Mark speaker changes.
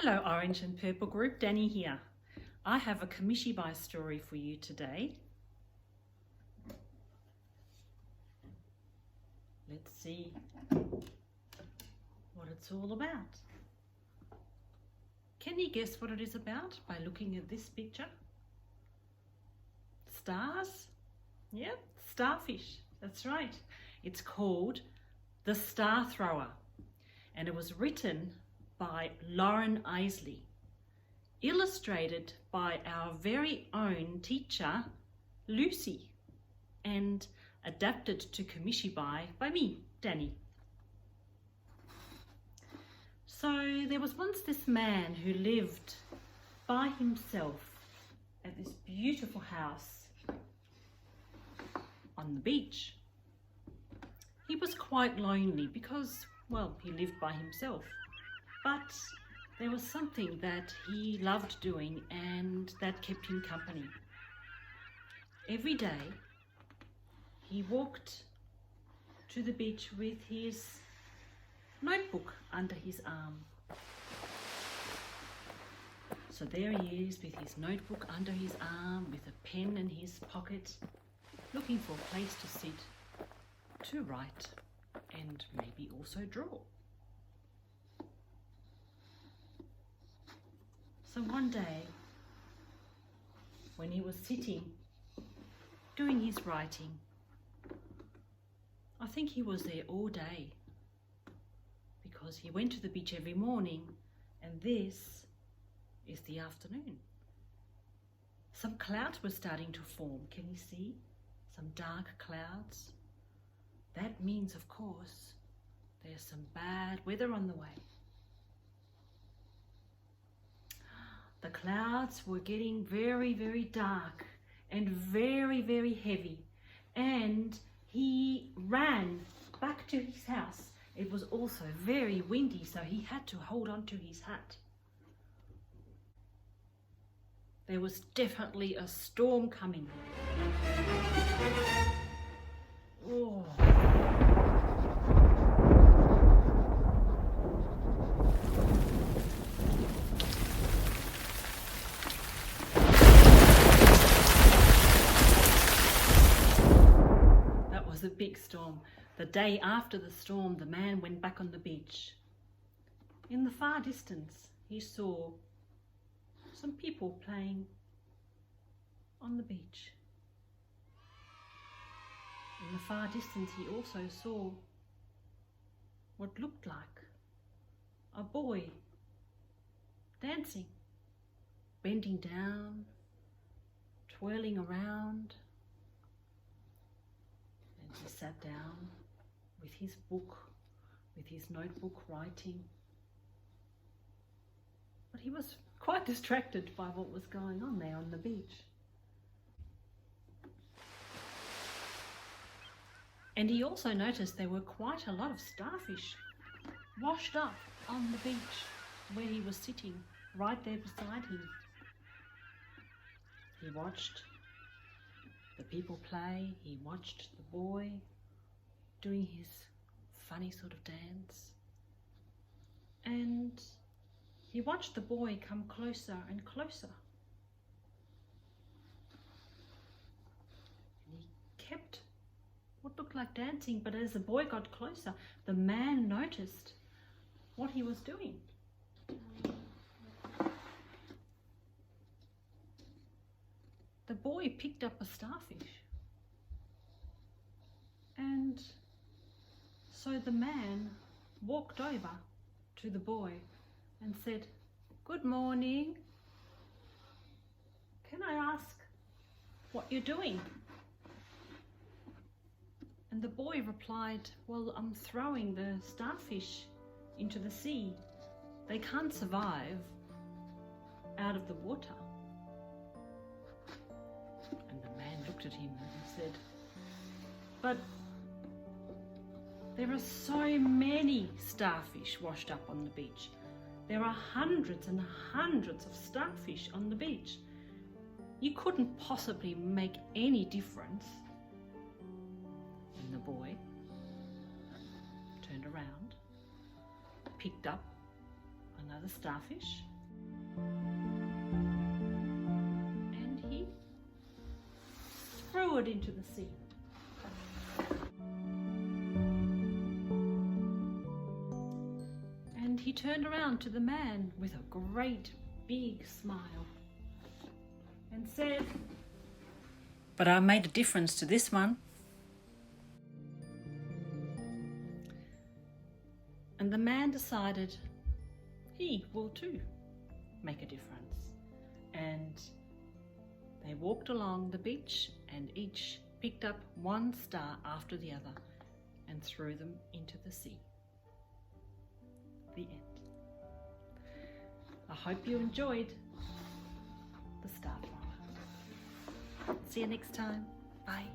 Speaker 1: Hello Orange and Purple Group, Danny here. I have a Kamishibai story for you today. Let's see what it's all about. Can you guess what it is about by looking at this picture? Stars? Yep, starfish, that's right. It's called The Star Thrower and it was written by Loren Eisely, illustrated by our very own teacher, Lucy, and adapted to Kamishibai by me, Danny. So there was once this man who lived by himself at this beautiful house on the beach. He was quite lonely because, well, he lived by himself. But there was something that he loved doing and that kept him company. Every day he walked to the beach with his notebook under his arm. So there he is with his notebook under his arm, with a pen in his pocket, looking for a place to sit, to write and maybe also draw. So one day, when he was sitting, doing his writing, I think he was there all day because he went to the beach every morning and this is the afternoon. Some clouds were starting to form. Can you see? Some dark clouds. That means, of course, there's some bad weather on the way. The clouds were getting very, very dark and very, very heavy, and he ran back to his house. It was also very windy, so he had to hold on to his hat. There was definitely a storm coming. Oh. Was a big storm. The day after the storm, the man went back on the beach. In the far distance, he saw some people playing on the beach. In the far distance, he also saw what looked like a boy dancing, bending down, twirling around. He sat down with his book, with his notebook, writing. But he was quite distracted by what was going on there on the beach. And he also noticed there were quite a lot of starfish washed up on the beach where he was sitting, right there beside him. He watched the people play, he watched the boy doing his funny sort of dance, and he watched the boy come closer and closer. And he kept what looked like dancing, but as the boy got closer, the man noticed what he was doing. The boy picked up a starfish, and so the man walked over to the boy and said, "Good morning. Can I ask what you're doing?" And the boy replied, "Well, I'm throwing the starfish into the sea. They can't survive out of the water." Looked at him and said, "But there are so many starfish washed up on the beach. There are hundreds and hundreds of starfish on the beach. You couldn't possibly make any difference." And the boy turned around, picked up another starfish it into the sea. And he turned around to the man with a great big smile and said, "But I made a difference to this one." And the man decided he will too make a difference. And they walked along the beach and each picked up one star after the other and threw them into the sea. The end. I hope you enjoyed the Starflower. See you next time. Bye.